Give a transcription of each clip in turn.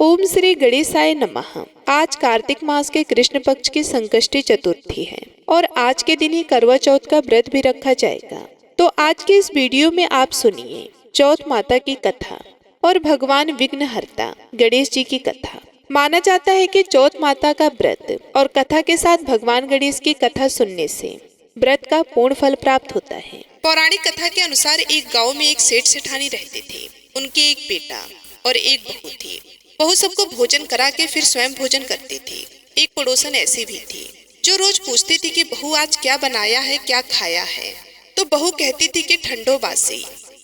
ओम श्री गणेशाय नमः। आज कार्तिक मास के कृष्ण पक्ष की संकष्टी चतुर्थी है और आज के दिन ही करवा चौथ का व्रत भी रखा जाएगा। तो आज के इस वीडियो में आप सुनिए चौथ माता की कथा और भगवान विघ्नहर्ता गणेश जी की कथा। माना जाता है कि चौथ माता का व्रत और कथा के साथ भगवान गणेश की कथा सुनने से व्रत का पूर्ण फल प्राप्त होता है। पौराणिक कथा के अनुसार एक गांव में एक सेठ सेठानी रहते थे। उनके एक बेटा और एक बहू थी। बहू सबको भोजन करा के फिर स्वयं भोजन करती थी। एक पड़ोसन ऐसी भी थी जो रोज पूछती थी कि बहू आज क्या बनाया है, क्या खाया है। तो बहू कहती थी कि ठंडो बासी।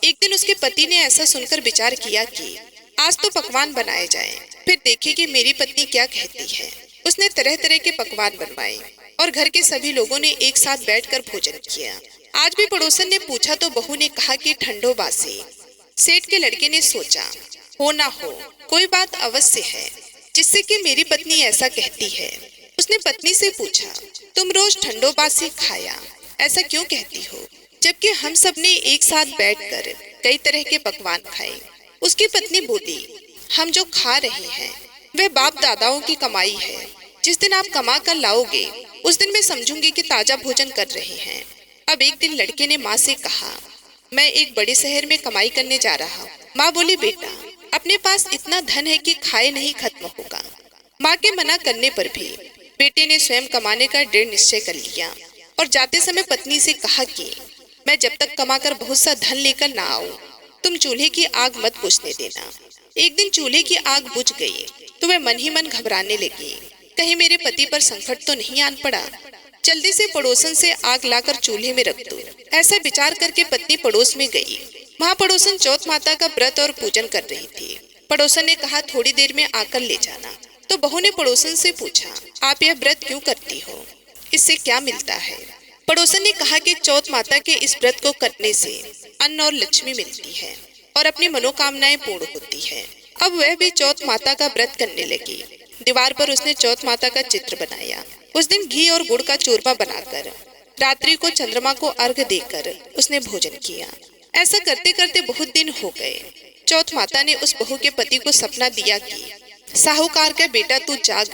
एक दिन उसके पति ने ऐसा सुनकर विचार किया कि आज तो पकवान बनाए जाएं, फिर देखेगी मेरी पत्नी क्या कहती है। उसने तरह तरह के पकवान बनवाए और घर के सभी लोगों ने एक साथ बैठकर भोजन किया। आज भी पड़ोसन ने पूछा तो बहू ने कहा कि ठंडो बासी। सेठ के लड़के ने सोचा हो ना हो कोई बात अवश्य है जिससे कि मेरी पत्नी ऐसा कहती है। उसने पत्नी से पूछा तुम रोज ठंडो बासी खाया ऐसा क्यों कहती हो, जबकि हम सब ने एक साथ बैठकर कई तरह के पकवान खाए। उसकी पत्नी बोली हम जो खा रहे हैं वह बाप दादाओं की कमाई है। जिस दिन आप कमा कर लाओगे उस दिन मैं समझूंगी कि ताजा भोजन कर रहे हैं। अब एक दिन लड़के ने माँ से कहा मैं एक बड़े शहर में कमाई करने जा रहा हूँ। माँ बोली बेटा अपने पास इतना धन है कि खाए नहीं खत्म होगा। माँ के मना करने पर भी बेटे ने स्वयं कमाने का दृढ़ निश्चय कर लिया और जाते समय पत्नी से कहा कि मैं जब तक कमाकर बहुत सा धन लेकर ना आऊं तुम चूल्हे की आग मत बुझने देना। एक दिन चूल्हे की आग बुझ गई तो वह मन ही मन घबराने लगी, कहीं मेरे पति पर संकट तो नहीं आन पड़ा। जल्दी से पड़ोसन से आग लाकर चूल्हे में रख दो। ऐसा विचार करके पत्नी पड़ोस में गई। वहाँ पड़ोसन चौथ माता का व्रत और पूजन कर रही थी। पड़ोसन ने कहा थोड़ी देर में आकर ले जाना। तो बहू ने पड़ोसन से पूछा आप यह व्रत क्यों करती हो, इससे क्या मिलता है। पड़ोसन ने कहा कि चौथ माता के इस व्रत को करने से अन्न और लक्ष्मी मिलती है और अपनी मनोकामनाएं पूर्ण होती है। अब वह भी चौथ माता का व्रत करने लगी। दीवार पर उसने चौथ माता का चित्र बनाया। उस दिन घी और गुड़ का चूरमा बनाकर रात्रि को चंद्रमा को अर्घ देकर उसने भोजन किया। ऐसा करते करते बहुत दिन हो गए। चौथ माता ने उस बहू के पति को सपना दिया कि साहूकार का बेटा तू जाग,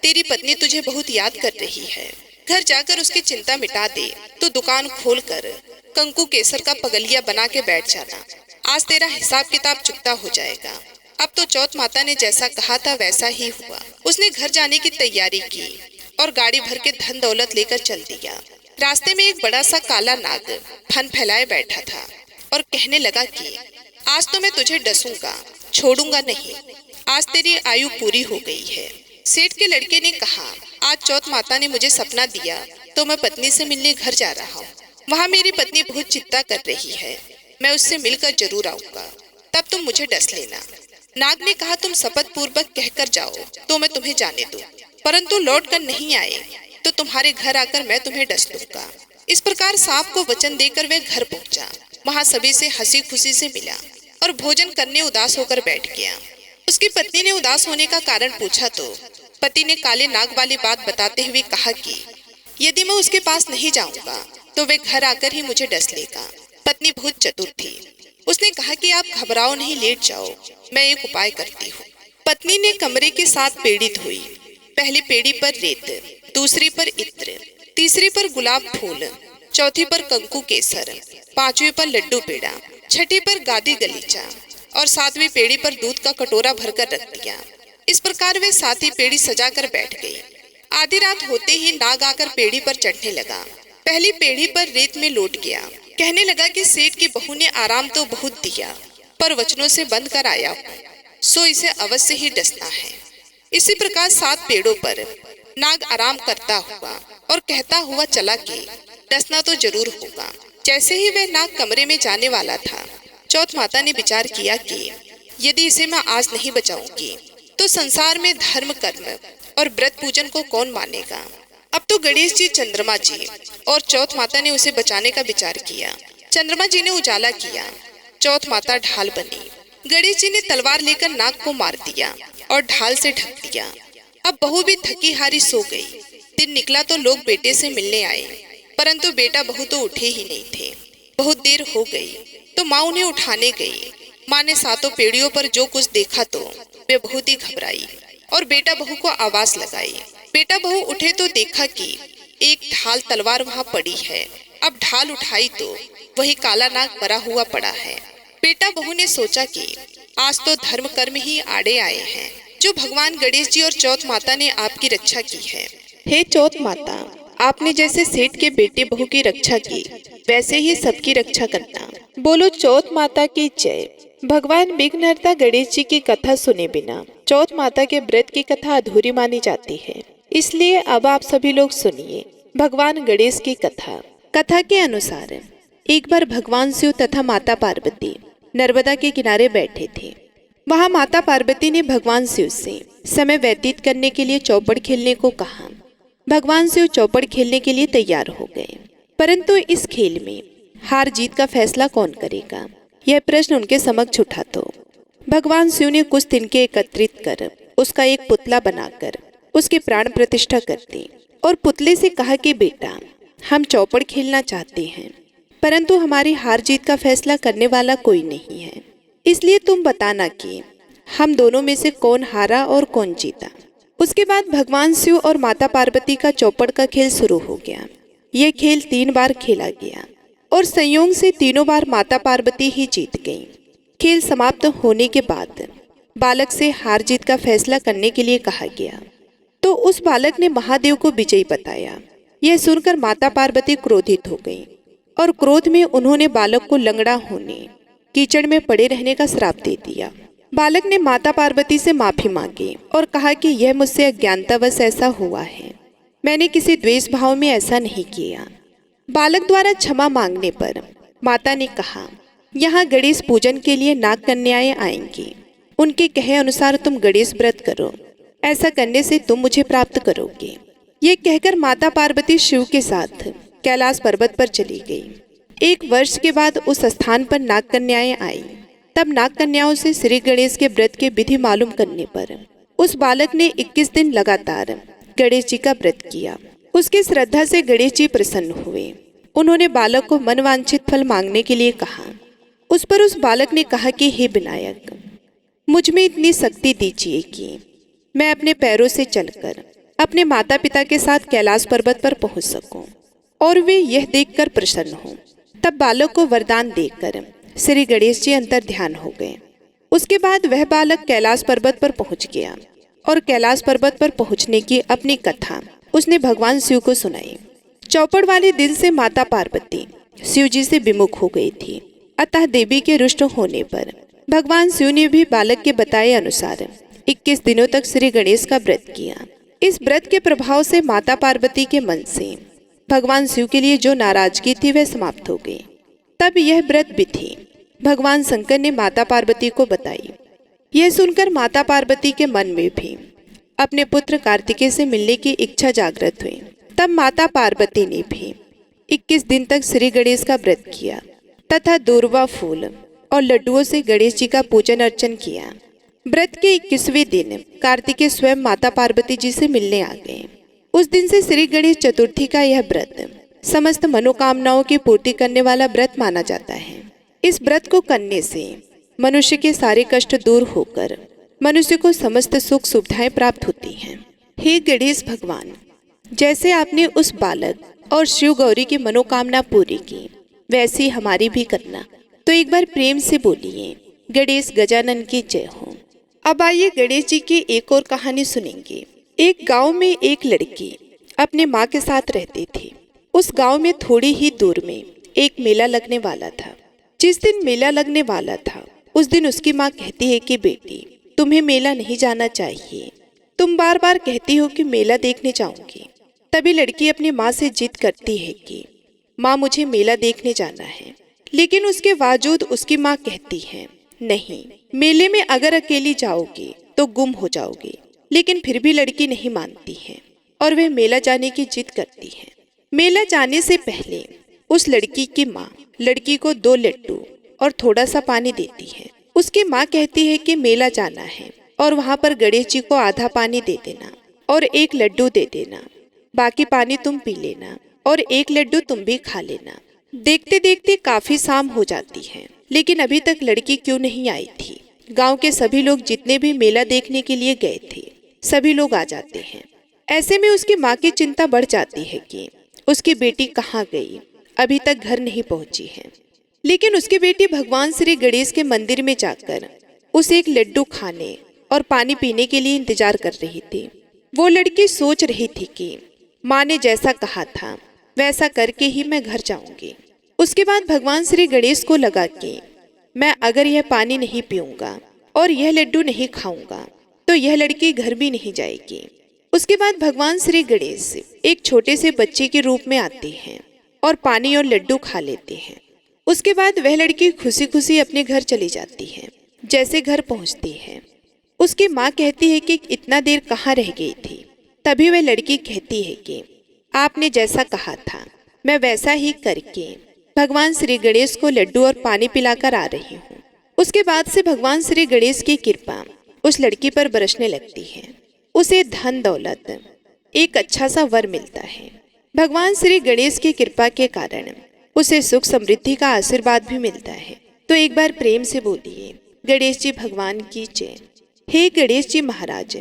तेरी पत्नी तुझे बहुत याद कर रही है। घर जाकर उसकी चिंता मिटा दे तो दुकान खोलकर कंकु केसर का पगलिया बना के बैठ जाना। आज तेरा हिसाब किताब चुकता हो जाएगा। अब तो चौथ माता ने जैसा कहा था वैसा ही हुआ। उसने घर जाने की तैयारी की और गाड़ी भर के धन दौलत लेकर चल दिया। रास्ते में एक बड़ा सा काला नाग फन फैलाए बैठा था और कहने लगा कि आज तो मैं तुझे डसूंगा, छोड़ूंगा नहीं। आज तेरी आयु पूरी हो गई है। सेठ के लड़के ने कहा आज चौथ माता ने मुझे सपना दिया तो मैं पत्नी से मिलने घर जा रहा हूँ। वहाँ मेरी पत्नी बहुत चिंता कर रही है। मैं उससे मिलकर जरूर आऊंगा, तब तुम मुझे डस लेना। नाग ने कहा तुम शपथ पूर्वक कहकर जाओ तो मैं तुम्हें जाने दूं, परंतु लौट कर नहीं आए तो तुम्हारे घर आकर मैं तुम्हें डस लूंगा। इस प्रकार सांप को वचन देकर वह घर पहुंचा। वहाँ सभी से हंसी खुशी से मिला और भोजन करने उदास होकर बैठ गया। उसकी पत्नी ने उदास होने का कारण पूछा तो पति ने काले नाग वाली बात बताते हुए कहा कि यदि मैं उसके पास नहीं जाऊंगा तो वह घर आकर ही मुझे डस लेगा। पत्नी बहुत चतुर थी। उसने कहा कि आप घबराओ नहीं, लेट जाओ, मैं एक उपाय करती हूँ। पत्नी ने कमरे के 7 पेड़ी धोई। पहली पेड़ी पर रेत, दूसरी पर इत्र, तीसरी पर गुलाब फूल, चौथी पर कंकु केसर, 5वीं पर लड्डू पेड़ा, 6ठी पर गादी गलीचा और 7वीं पेड़ी पर दूध का कटोरा भरकर रख दिया। इस प्रकार वे 7 ही पेड़ी सजा कर बैठ गई। आधी रात होते ही नाग आकर पेड़ी पर चढ़ने लगा। पहली पेड़ी पर रेत में लौट गया। कहने लगा कि सेठ की बहू ने आराम तो बहुत दिया पर वचनों से बंद कर आया हूँ, सो इसे अवश्य ही डसना है। इसी प्रकार 7 पेड़ों पर नाग आराम करता हुआ और कहता हुआ चला कि डसना तो जरूर होगा। जैसे ही वह नाग कमरे में जाने वाला था चौथ माता ने विचार किया कि यदि इसे मैं आज नहीं बचाऊंगी तो संसार में धर्म कर्म और व्रत पूजन को कौन मानेगा। अब तो गणेश जी, चंद्रमा जी और चौथ माता ने उसे बचाने का विचार किया। चंद्रमा जी ने उजाला किया, चौथ माता ढाल बनी। गणेश जी ने तलवार लेकर नाग को मार दिया और ढाल से ढक दिया। अब बहू भी थकी हारी सो गई। दिन निकला तो लोग बेटे से मिलने आए, परंतु बेटा बहू तो उठे ही नहीं थे। बहुत देर हो गई तो माँ उन्हें उठाने गई। माँ ने 7 पेड़ियों पर जो कुछ देखा तो वे बहुत ही घबराई और बेटा बहू को आवाज लगाई। बेटा बहू उठे तो देखा कि एक ढाल तलवार वहाँ पड़ी है। अब ढाल उठाई तो वही काला नाग मरा हुआ पड़ा है। बेटा बहू ने सोचा कि आज तो धर्म कर्म ही आड़े आए हैं, जो भगवान गणेश जी और चौथ माता ने आपकी रक्षा की है। हे चौथ माता, आपने जैसे सेठ के बेटे बहू की रक्षा की, वैसे ही सबकी रक्षा करना। बोलो चौथ माता की जय। भगवान विघ्नहर्ता गणेश जी की कथा सुने बिना चौथ माता के व्रत की कथा अधूरी मानी जाती है। इसलिए अब आप सभी लोग सुनिए भगवान गणेश की कथा। कथा के अनुसार एक बार भगवान शिव तथा माता पार्वती नर्मदा के किनारे बैठे थे। वहां माता पार्वती ने भगवान शिव से समय व्यतीत करने के लिए चौपड़ खेलने को कहा। भगवान शिव चौपड़ खेलने के लिए तैयार हो गए, परंतु इस खेल में हार जीत का फैसला कौन करेगा, यह प्रश्न उनके समक्ष उठा तो भगवान शिव ने कुछ तिनके एकत्रित कर उसका एक पुतला बनाकर उसकी प्राण प्रतिष्ठा कर दी और पुतले से कहा कि बेटा, हम चौपड़ खेलना चाहते हैं, परंतु हमारी हार जीत का फैसला करने वाला कोई नहीं है, इसलिए तुम बताना कि हम दोनों में से कौन हारा और कौन जीता। उसके बाद भगवान शिव और माता पार्वती का चौपड़ का खेल शुरू हो गया। यह खेल 3 बार खेला गया और संयोग से तीनों बार माता पार्वती ही जीत गईं। खेल समाप्त होने के बाद बालक से हार जीत का फैसला करने के लिए कहा गया, तो उस बालक ने महादेव को विजयी बताया। यह सुनकर माता पार्वती क्रोधित हो गई और क्रोध में उन्होंने बालक को लंगड़ा होने, कीचड़ में पड़े रहने का श्राप दे दिया। बालक ने माता पार्वती से माफी मांगी और कहा कि यह मुझसे अज्ञानतावश ऐसा हुआ है, मैंने किसी द्वेष भाव में ऐसा नहीं किया। बालक द्वारा क्षमा मांगने पर माता ने कहा, यहाँ गणेश पूजन के लिए नाग कन्याएं आएंगी, उनके कहे अनुसार तुम गणेश व्रत करो, ऐसा करने से तुम मुझे प्राप्त करोगे। ये कहकर माता पार्वती शिव के साथ कैलाश पर्वत पर चली गई। 1 वर्ष के बाद उस स्थान पर नाग कन्याएं आई। तब नाग कन्याओं से श्री गणेश के व्रत के विधि मालूम करने पर उस बालक ने 21 दिन लगातार गणेश जी का व्रत किया। उसकी श्रद्धा से गणेश जी प्रसन्न हुए। उन्होंने बालक को मनवांछित फल मांगने के लिए कहा। उस पर उस बालक ने कहा कि हे विनायक, मुझ में इतनी शक्ति दीजिए कि मैं अपने पैरों से चलकर अपने माता पिता के साथ कैलाश पर्वत पर पहुंच सकूं और वे यह देखकर प्रसन्न हों। तब बालक को वरदान देकर श्री गणेश जी अंतर ध्यान हो गए। उसके बाद वह बालक कैलाश पर्वत पर पहुंच गया और कैलाश पर्वत पर पहुंचने की अपनी कथा उसने भगवान शिव को सुनाई। चौपड़ वाले दिन से माता पार्वती शिव जी से विमुख हो गई थी, अतः देवी के रुष्ट होने पर भगवान शिव ने भी बालक के बताए अनुसार 21 दिनों तक श्री गणेश का व्रत किया। इस व्रत के प्रभाव से माता पार्वती के मन से भगवान शिव के लिए जो नाराजगी थी वह समाप्त हो गई। तब यह व्रत विधि भगवान शंकर ने माता पार्वती को बताई। यह सुनकर माता पार्वती के मन में भी अपने पुत्र कार्तिकेय से मिलने की इच्छा जागृत हुई। तब माता पार्वती ने भी 21 दिन तक श्री गणेश का व्रत किया तथा दूर्वा फूल और लड्डुओं से गणेश जी का पूजन अर्चन किया। व्रत के 21वें दिन कार्तिकेय स्वयं माता पार्वती जी से मिलने आ गए। उस दिन से श्री गणेश चतुर्थी का यह व्रत समस्त मनोकामनाओं की पूर्ति करने वाला व्रत माना जाता है। इस व्रत को करने से मनुष्य के सारे कष्ट दूर होकर मनुष्य को समस्त सुख सुविधाएं प्राप्त होती हैं। हे गणेश भगवान, जैसे आपने उस बालक और शिव गौरी की मनोकामना पूरी की, वैसी हमारी भी करना। तो एक बार प्रेम से बोलिए, गणेश गजानन की जय हो। अब आइए गणेश जी की एक और कहानी सुनेंगे। एक गांव में एक लड़की अपने माँ के साथ रहती थी। उस गांव में थोड़ी ही दूर में एक मेला लगने वाला था। जिस दिन मेला लगने वाला था उस दिन उसकी माँ कहती है कि बेटी, तुम्हें मेला नहीं जाना चाहिए, तुम बार बार कहती हो कि मेला देखने जाऊंगी। तभी लड़की अपनी माँ से जिद करती है कि माँ मुझे मेला देखने जाना है, लेकिन उसके बावजूद उसकी माँ कहती है नहीं, मेले में अगर अकेली जाओगी तो गुम हो जाओगी। लेकिन फिर भी लड़की नहीं मानती है और वह मेला जाने की जिद करती है। मेला जाने से पहले उस लड़की की माँ लड़की को 2 लड्डू और थोड़ा सा पानी देती है। उसकी माँ कहती है कि मेला जाना है और वहाँ पर गणेश जी को आधा पानी दे देना और 1 लड्डू दे देना, बाकी पानी तुम पी लेना और 1 लड्डू तुम भी खा लेना। देखते देखते काफी शाम हो जाती है, लेकिन अभी तक लड़की क्यों नहीं आई थी। गांव के सभी लोग जितने भी मेला देखने के लिए गए थे सभी लोग आ जाते हैं। ऐसे में उसकी माँ की चिंता बढ़ जाती है कि उसकी बेटी कहाँ गई, अभी तक घर नहीं पहुंची है। लेकिन उसकी बेटी भगवान श्री गणेश के मंदिर में जाकर उसे एक लड्डू खाने और पानी पीने के लिए इंतजार कर रही थी। वो लड़की सोच रही थी कि माँ ने जैसा कहा था वैसा करके ही मैं घर जाऊंगी। उसके बाद भगवान श्री गणेश को लगा कि मैं अगर यह पानी नहीं पीऊंगा और यह लड्डू नहीं खाऊंगा तो यह लड़की घर भी नहीं जाएगी। उसके बाद भगवान श्री गणेश एक छोटे से बच्चे के रूप में आते हैं और पानी और लड्डू खा लेते हैं। उसके बाद वह लड़की खुशी खुशी अपने घर चली जाती है। जैसे घर पहुंचती है उसकी माँ कहती है कि इतना देर कहाँ रह गई थी। तभी वह लड़की कहती है कि आपने जैसा कहा था मैं वैसा ही करके भगवान श्री गणेश को लड्डू और पानी पिलाकर आ रही हूँ। उसके बाद से भगवान श्री गणेश की कृपा उस लड़की पर बरसने लगती है। उसे धन दौलत एक अच्छा सा वर मिलता है। भगवान श्री गणेश की कृपा के कारण उसे सुख समृद्धि का आशीर्वाद भी मिलता है। तो एक बार प्रेम से बोलिए गणेश जी भगवान की जय। हे गणेश जी महाराज,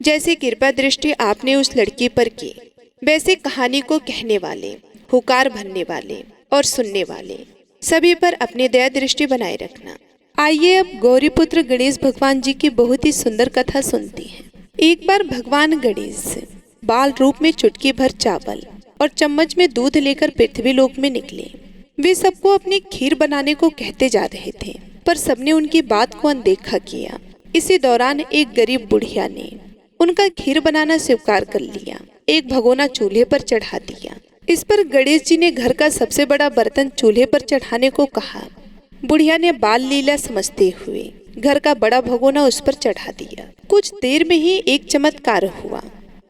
जैसे कृपा दृष्टि आपने उस लड़की पर की वैसे कहानी को कहने वाले, हुकार भरने वाले और सुनने वाले सभी पर अपनी दया दृष्टि बनाए रखना। आइए अब गौरीपुत्र गणेश भगवान जी की बहुत ही सुंदर कथा सुनती हैं। एक बार भगवान गणेश बाल रूप में चुटकी भर चावल और चम्मच में दूध लेकर पृथ्वी लोक में निकले। वे सबको अपनी खीर बनाने को कहते जा रहे थे पर सबने उनकी बात को अनदेखा किया। इसी दौरान एक गरीब बुढ़िया ने उनका खीर बनाना स्वीकार कर लिया। एक भगोना चूल्हे पर चढ़ा दिया। इस पर गणेश जी ने घर का सबसे बड़ा बर्तन चूल्हे पर चढ़ाने को कहा। बुढ़िया ने बाल लीला समझते हुए घर का बड़ा भगोना उस पर चढ़ा दिया। कुछ देर में ही एक चमत्कार हुआ।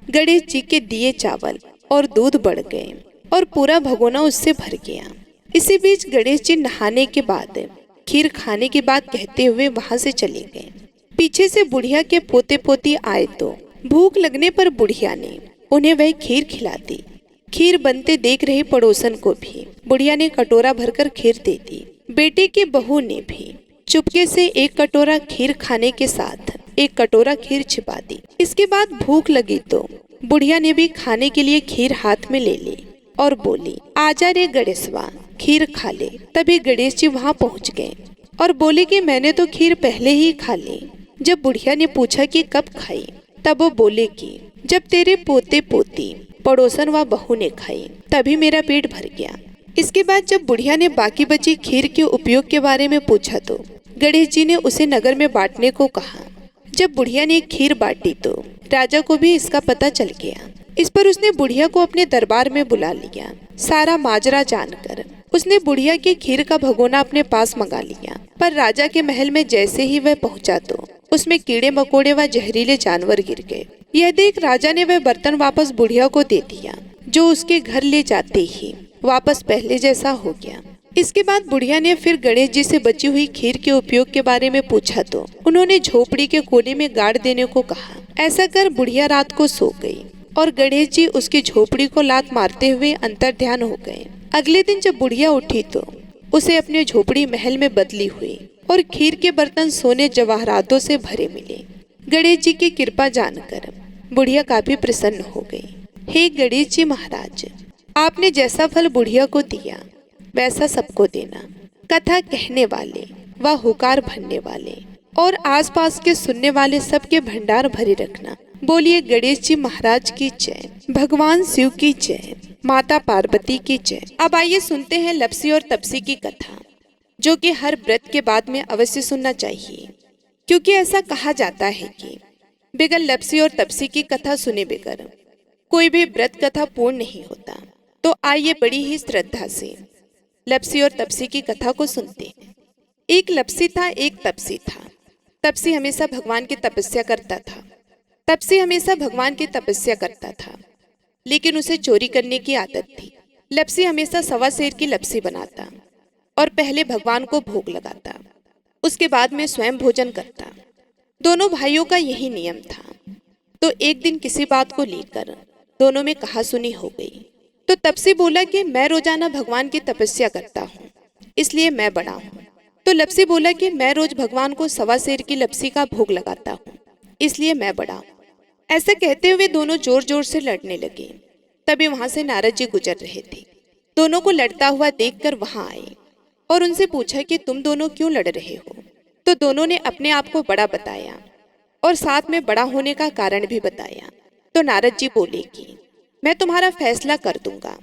गणेश जी के दिए चावल और दूध बढ़ गए और पूरा भगोना उससे भर गया। इसी बीच गणेश जी नहाने के बाद खीर खाने की बात कहते हुए वहां से चले गए। पीछे से बुढ़िया के पोते पोती आए तो भूख लगने पर बुढ़िया ने उन्हें वह खीर खिला दी। खीर बनते देख रही पड़ोसन को भी बुढ़िया ने कटोरा भरकर खीर दे दी। बेटे की बहू ने भी चुपके से एक कटोरा खीर खाने के साथ एक कटोरा खीर छिपा दी। इसके बाद भूख लगी तो बुढ़िया ने भी खाने के लिए खीर हाथ में ले ली और बोली, आजा रे गणेशवा, खीर खा ले। तभी गणेश जी वहाँ पहुँच गए और बोले कि मैंने तो खीर पहले ही खा ली। जब बुढ़िया ने पूछा कि कब खाई, तब वो बोले कि जब तेरे पोते पोती पड़ोसन व बहू ने खाई तभी मेरा पेट भर गया। इसके बाद जब बुढ़िया ने बाकी बची खीर के उपयोग के बारे में पूछा तो गणेश जी ने उसे नगर में बांटने को कहा। जब बुढ़िया ने खीर बांटी तो राजा को भी इसका पता चल गया। इस पर उसने बुढ़िया को अपने दरबार में बुला लिया। सारा माजरा जानकर उसने बुढ़िया की खीर का भगोना अपने पास मंगा लिया। पर राजा के महल में जैसे ही वह पहुंचा तो उसमें कीड़े मकोड़े व जहरीले जानवर गिर गए। यह देख राजा ने वह बर्तन वापस बुढ़िया को दे दिया, जो उसके घर ले जाते ही वापस पहले जैसा हो गया। इसके बाद बुढ़िया ने फिर गणेश जी से बची हुई खीर के उपयोग के बारे में पूछा तो उन्होंने झोपड़ी के कोने में गाड़ देने को कहा। ऐसा कर बुढ़िया रात को सो गई और गणेश जी उसकी झोपड़ी को लात मारते हुए अंतर्ध्यान हो गए। अगले दिन जब बुढ़िया उठी तो उसे अपने झोपड़ी महल में बदली हुई और खीर के बर्तन सोने जवाहरातों से भरे मिले। गणेश जी की कृपा जानकर बुढ़िया काफी प्रसन्न हो गई। हे गणेश जी महाराज, आपने जैसा फल बुढ़िया को दिया वैसा सबको देना। कथा कहने वाले व हुकार भरने वाले और आसपास के सुनने वाले सबके भंडार भरे रखना। बोलिए गणेश जी महाराज की जय, भगवान शिव की जय, माता पार्वती की जय। अब आइए सुनते हैं लप्सी और तपसी की कथा, जो कि हर व्रत के बाद में अवश्य सुनना चाहिए, क्योंकि ऐसा कहा जाता है कि बगैर लप्सी और तपसी की कथा सुने बगैर कोई भी व्रत कथा पूर्ण नहीं होता। तो आइए बड़ी ही श्रद्धा से लप्सी और तपसी की कथा को सुनते हैं। एक लप्सी था, एक तपसी था। तपसी हमेशा भगवान की तपस्या करता था। तपसी हमेशा भगवान की तपस्या करता था, लेकिन उसे चोरी करने की आदत थी। लप्सी हमेशा सवा सेर की लप्सी बनाता और पहले भगवान को भोग लगाता, उसके बाद में स्वयं भोजन करता। दोनों भाइयों का यही नियम था। तो एक दिन किसी बात को लेकर दोनों में कहासुनी हो गई। तो तपसी बोला कि मैं रोजाना भगवान की तपस्या करता हूँ, इसलिए मैं बड़ा हूँ। तो तो लपसी बोला कि मैं रोज भगवान को 1.25 सेर की लपसी का भोग लगाता हूँ, इसलिए मैं बड़ा हूँ। ऐसा कहते हुए दोनों जोर जोर से लड़ने लगे। तभी वहां से नारद जी गुजर रहे थे। दोनों को लड़ता हुआ देखकर वहां आए और उनसे पूछा कि तुम दोनों क्यों लड़ रहे हो। तो दोनों ने अपने आप को बड़ा बताया और साथ में बड़ा होने का कारण भी बताया। तो नारद जी बोले कि मैं तुम्हारा फैसला कर दूंगा,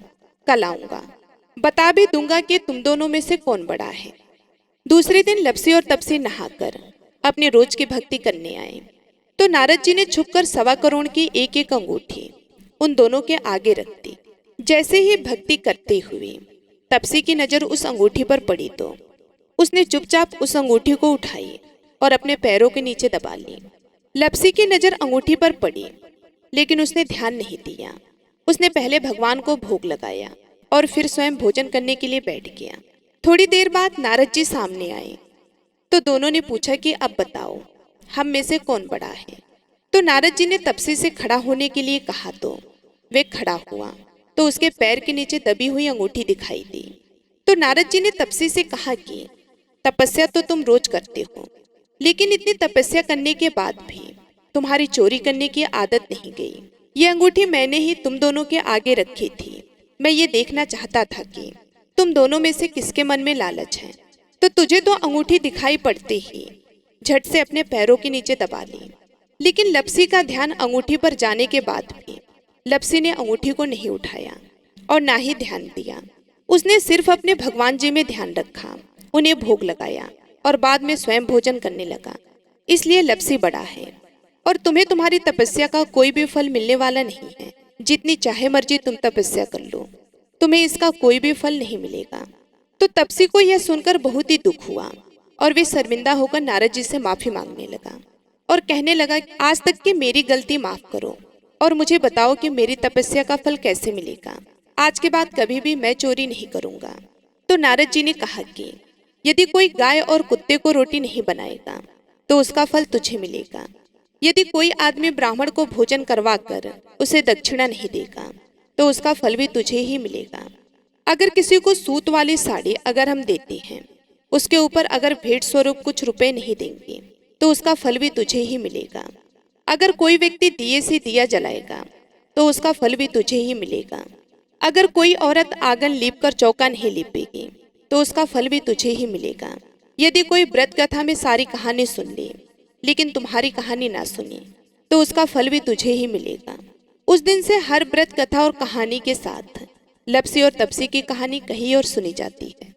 कल आऊंगा, बता भी दूंगा कि तुम दोनों में से कौन बड़ा है। दूसरे दिन लपसी और तपसी नहाकर अपने रोज की भक्ति करने आए। तो नारद जी ने छुपकर 1.25 करोड़ की एक एक अंगूठी उन दोनों के आगे रख दी। जैसे ही भक्ति करते हुए तपसी की नजर उस अंगूठी पर पड़ी तो उसने चुपचाप उस अंगूठी को उठाई और अपने पैरों के नीचे दबा ली। लपसी की नजर अंगूठी पर पड़ी, लेकिन उसने ध्यान नहीं दिया। उसने पहले भगवान को भोग लगाया और फिर स्वयं भोजन करने के लिए बैठ गया। थोड़ी देर बाद नारद जी सामने आए तो दोनों ने पूछा कि अब बताओ, हम में से कौन बड़ा है। तो नारद जी ने तपसी से खड़ा होने के लिए कहा तो वे खड़ा हुआ तो उसके पैर के नीचे दबी हुई अंगूठी दिखाई दी। तो नारद जी ने तपसी से कहा कि तपस्या तो तुम रोज करते हो, लेकिन इतनी तपस्या करने के बाद भी तुम्हारी चोरी करने की आदत नहीं गई। ये अंगूठी मैंने ही तुम दोनों के आगे रखी थी। मैं ये देखना चाहता था कि तुम दोनों में से किसके मन में लालच है। तो तुझे तो अंगूठी दिखाई पड़ते ही झट से अपने पैरों के नीचे दबा ली। लेकिन लपसी का ध्यान अंगूठी पर जाने के बाद भी लपसी ने अंगूठी को नहीं उठाया और ना ही ध्यान दिया। उसने सिर्फ अपने भगवान जी में ध्यान रखा, उन्हें भोग लगाया और बाद में स्वयं भोजन करने लगा। इसलिए लपसी बड़ा है और तुम्हें तुम्हारी तपस्या का कोई भी फल मिलने वाला नहीं है। जितनी चाहे मर्जी तुम तपस्या कर लो, तुम्हें इसका कोई भी फल नहीं मिलेगा। तो तपसी को यह सुनकर बहुत ही दुख हुआ और वे शर्मिंदा होकर नारद जी से माफी मांगने लगा और कहने लगा, आज तक की मेरी गलती माफ करो और मुझे बताओ कि मेरी तपस्या का फल कैसे मिलेगा। आज के बाद कभी भी मैं चोरी नहीं करूंगा। तो नारद जी ने कहा कि यदि कोई गाय और कुत्ते को रोटी नहीं बनाएगा तो उसका फल तुझे मिलेगा। यदि कोई आदमी ब्राह्मण को भोजन करवा कर उसे दक्षिणा नहीं देगा तो उसका फल भी तुझे ही मिलेगा। अगर किसी को सूत वाली साड़ी अगर हम देते हैं, उसके ऊपर अगर भेंट स्वरूप कुछ रुपए नहीं देंगे तो उसका फल भी तुझे ही मिलेगा। अगर कोई व्यक्ति दिए से दिया जलाएगा तो उसका फल भी तुझे ही मिलेगा। अगर कोई औरत आंगन लीप कर चौका नहीं लीपेगी तो उसका फल भी तुझे ही मिलेगा। यदि कोई व्रत कथा में सारी कहानी सुन ले लेकिन तुम्हारी कहानी ना सुने तो उसका फल भी तुझे ही मिलेगा। उस दिन से हर व्रत कथा और कहानी के साथ लपसी और तपसी की कहानी कही और सुनी जाती है।